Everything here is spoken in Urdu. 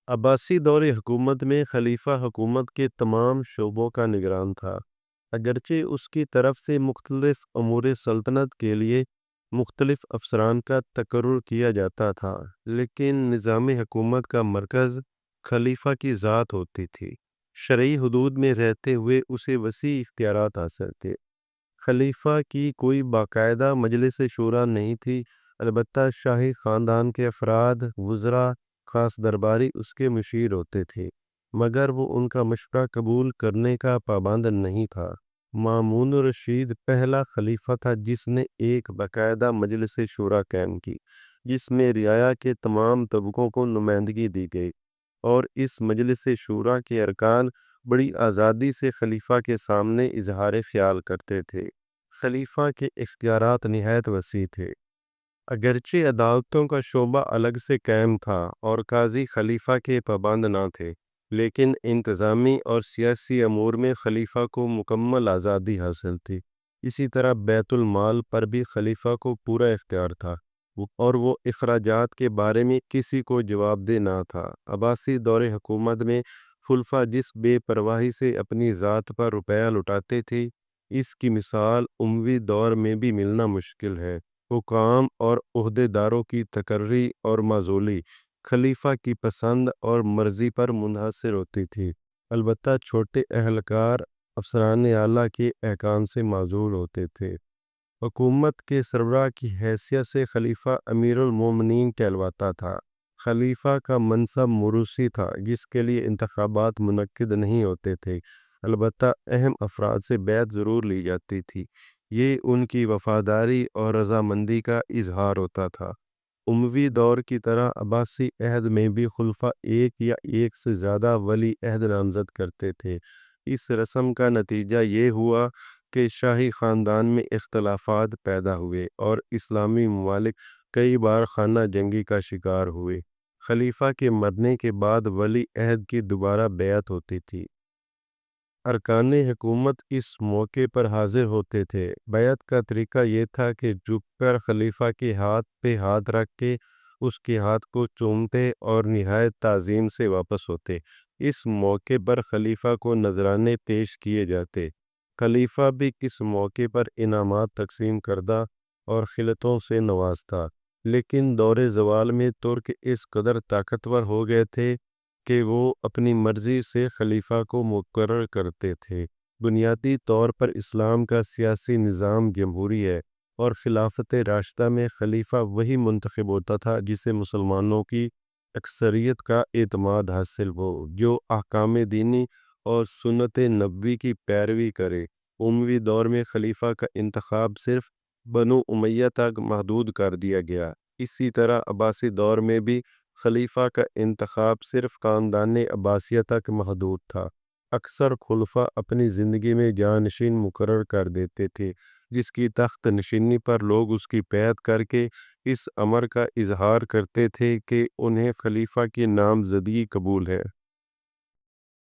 عباسی دور حکومت میں خلیفہ حکومت کے تمام شعبوں کا نگران تھا، اگرچہ اس کی طرف سے مختلف امور سلطنت کے لیے مختلف افسران کا تقرر کیا جاتا تھا، لیکن نظام حکومت کا مرکز خلیفہ کی ذات ہوتی تھی۔ شرعی حدود میں رہتے ہوئے اسے وسیع اختیارات حاصل تھے۔ خلیفہ کی کوئی باقاعدہ مجلس شورا نہیں تھی، البتہ شاہی خاندان کے افراد، وزراء، خاص درباری اس کے مشیر ہوتے تھے، مگر وہ ان کا مشورہ قبول کرنے کا پابند نہیں تھا۔ مامون الرشید پہلا خلیفہ تھا جس نے ایک باقاعدہ مجلس شورا قائم کی، جس میں رعایا کے تمام طبقوں کو نمائندگی دی گئی، اور اس مجلس شورا کے ارکان بڑی آزادی سے خلیفہ کے سامنے اظہار خیال کرتے تھے۔ خلیفہ کے اختیارات نہایت وسیع تھے۔ اگرچہ عدالتوں کا شعبہ الگ سے قائم تھا اور قاضی خلیفہ کے پابند نہ تھے، لیکن انتظامی اور سیاسی امور میں خلیفہ کو مکمل آزادی حاصل تھی۔ اسی طرح بیت المال پر بھی خلیفہ کو پورا اختیار تھا، اور وہ اخراجات کے بارے میں کسی کو جواب دہ نہ تھا۔ عباسی دور حکومت میں خلفاء جس بے پرواہی سے اپنی ذات پر روپیہ لٹاتے تھے، اس کی مثال اموی دور میں بھی ملنا مشکل ہے۔ حکام اور عہدے داروں کی تقرری اور معزولی خلیفہ کی پسند اور مرضی پر منحصر ہوتی تھی، البتہ چھوٹے اہلکار افسران اعلیٰ کے احکام سے معزول ہوتے تھے۔ حکومت کے سربراہ کی حیثیت سے خلیفہ امیر المومنین کہلواتا تھا۔ خلیفہ کا منصب موروثی تھا، جس کے لیے انتخابات منعقد نہیں ہوتے تھے، البتہ اہم افراد سے بیعت ضرور لی جاتی تھی۔ یہ ان کی وفاداری اور رضامندی کا اظہار ہوتا تھا۔ اموی دور کی طرح عباسی عہد میں بھی خلفاء ایک یا ایک سے زیادہ ولی عہد نامزد کرتے تھے۔ اس رسم کا نتیجہ یہ ہوا کہ شاہی خاندان میں اختلافات پیدا ہوئے اور اسلامی ممالک کئی بار خانہ جنگی کا شکار ہوئے۔ خلیفہ کے مرنے کے بعد ولی عہد کی دوبارہ بیعت ہوتی تھی۔ ارکان حکومت اس موقع پر حاضر ہوتے تھے۔ بیعت کا طریقہ یہ تھا کہ جھک کر خلیفہ کے ہاتھ پہ ہاتھ رکھ کے اس کے ہاتھ کو چومتے اور نہایت تعظیم سے واپس ہوتے۔ اس موقع پر خلیفہ کو نذرانے پیش کیے جاتے۔ خلیفہ بھی کس موقع پر انعامات تقسیم کردہ اور خلعتوں سے نوازتا، لیکن دور زوال میں ترک اس قدر طاقتور ہو گئے تھے کہ وہ اپنی مرضی سے خلیفہ کو مقرر کرتے تھے۔ بنیادی طور پر اسلام کا سیاسی نظام جمہوری ہے، اور خلافت راشدہ میں خلیفہ وہی منتخب ہوتا تھا جسے مسلمانوں کی اکثریت کا اعتماد حاصل ہو، جو احکام دینی اور سنت نبوی کی پیروی کرے۔ اموی دور میں خلیفہ کا انتخاب صرف بنو امیہ تک محدود کر دیا گیا۔ اسی طرح عباسی دور میں بھی خلیفہ کا انتخاب صرف خاندان عباسیہ تک محدود تھا۔ اکثر خلفاء اپنی زندگی میں جانشین مقرر کر دیتے تھے، جس کی تخت نشینی پر لوگ اس کی بیعت کر کے اس امر کا اظہار کرتے تھے کہ انہیں خلیفہ کی نامزدگی قبول ہے۔